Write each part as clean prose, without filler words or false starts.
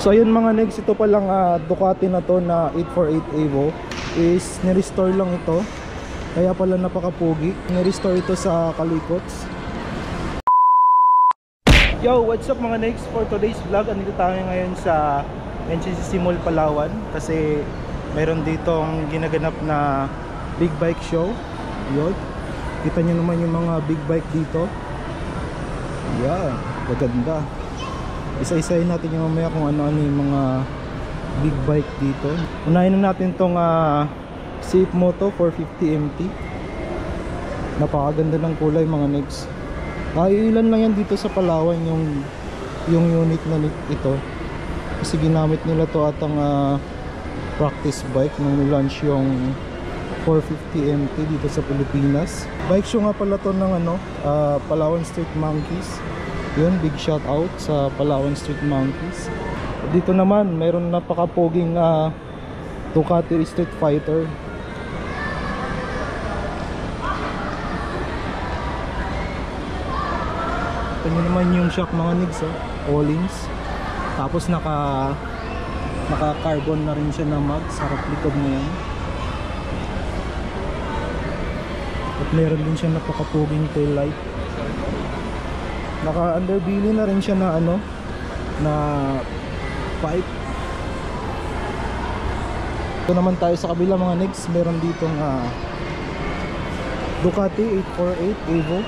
So ayun mga negs, ito palang Ducati na to na 848 Evo is nirestore lang ito. Kaya pala napakapugi. Nirestore ito sa Kalikots. Yo, what's up mga negs? For today's vlog, andito tayo ngayon sa NCCC Mall Palawan kasi meron ditong ginaganap na big bike show. Yun, kita nyo naman yung mga big bike dito. Yan, maganda. Isa-isahin natin yung mamaya kung ano-ano yung mga big bike dito. Unahin na natin tong Safe Moto 450 MT. Napakaganda ng kulay mga negs. Ilan lang yan dito sa Palawan yung unit na ito. Kasi ginamit nila to at ang practice bike nung nilaunch yung 450 MT dito sa Pilipinas. Bike show nga pala to ng Palawan Street Monkeys. Yun, big shout out sa Palawan Street Monkeys. Dito naman mayroon napakapoging Ducati Street Fighter. Ito nyo naman yung shock mga nigs, Allings. Tapos naka carbon na rin siya na mag sa likod na yan. At meron din siya napakapoging tail light. Naka underbelly na rin siya na na pipe. Ito naman tayo sa kabila mga negs, meron ditong Ducati 848 Evo.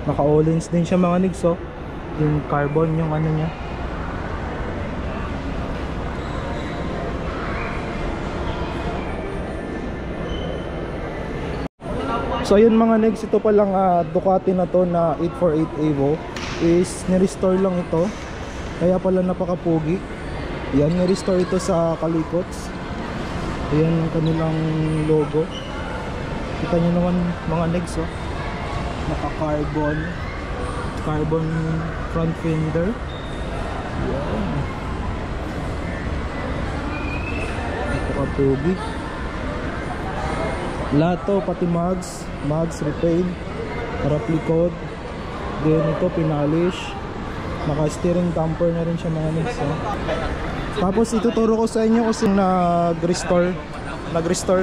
Naka Allings din siya mga negs, yung carbon yung niya. So ayun mga negs, ito palang Ducati na to na 848 Evo is nirestore lang ito. Kaya pala napakapugi. Yan, nirestore ito sa Kalikots. Ayan ang kanilang logo. Kita nyo naman mga negs, naka carbon front fender. Yan, napakapugi. Lahat to, pati mags repaint, harap likod. Then ito pinalish. Naka steering damper na rin siya mga negs. Tapos ituturo ko sa inyo kasi nag-restore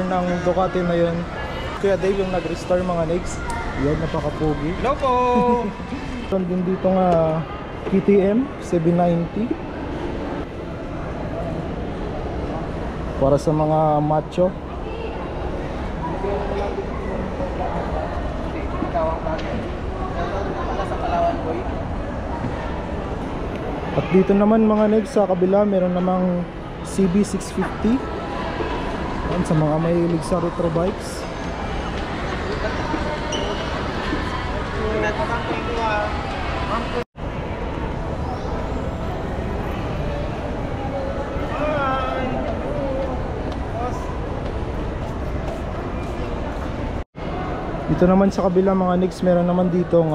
ng Ducati na yun. Kuya Dave yung nag-restore mga negs. Yan, napakapugi. Hello po! Meron din dito nga KTM 790 para sa mga macho. At dito naman mga negs sa kabila meron namang CB650. Yan, sa mga mahilig sa retro bikes. Dito naman sa kabila mga negs meron naman ditong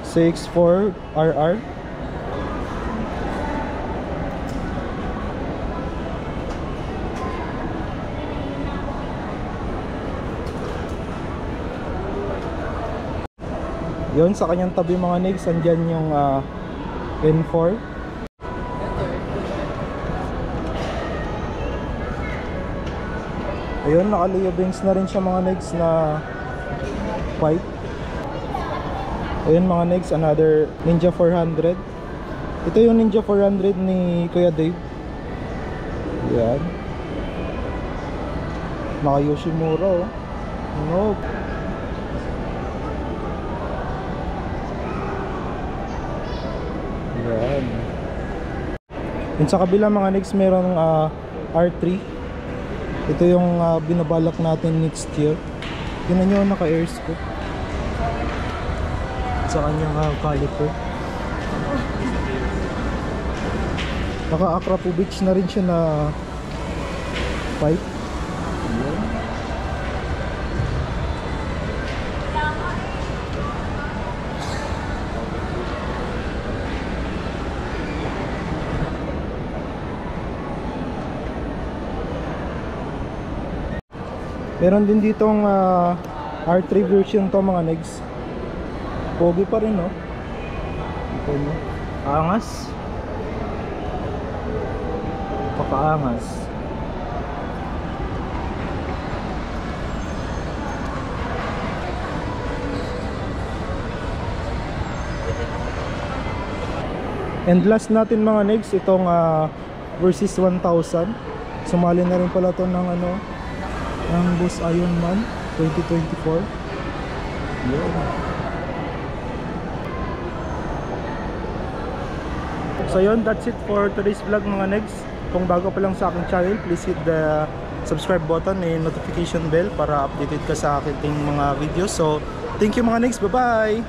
CX4 RR. Yun, sa kanyang tabi mga negs, andyan yung N4. Ayun, naka-Leo Banks na rin siya mga negs na pipe. Ayun mga negs, another Ninja 400. Ito yung Ninja 400 ni Kuya Dave. Yan, naka Yoshimura no. Yan. Yun sa kabila mga next merong R3. Ito yung binabalak natin next year. Tingnan nyo, naka air scoop sa kanyang caliper. Naka Akrapovic na rin siya na pipe. Meron din ditong R3 version to mga negs. Pogi pa rin, no? Ito nyo. Angas. Pakaangas. And last natin mga negs, itong Versys 1000. Sumali na rin pala to ng ano, ng Boss Ironman 2024. Yeah. So yun, that's it for today's vlog mga negs. Kung bago pa lang sa aking channel, please hit the subscribe button and notification bell para updated ka sa aking mga videos. So thank you mga negs, bye bye.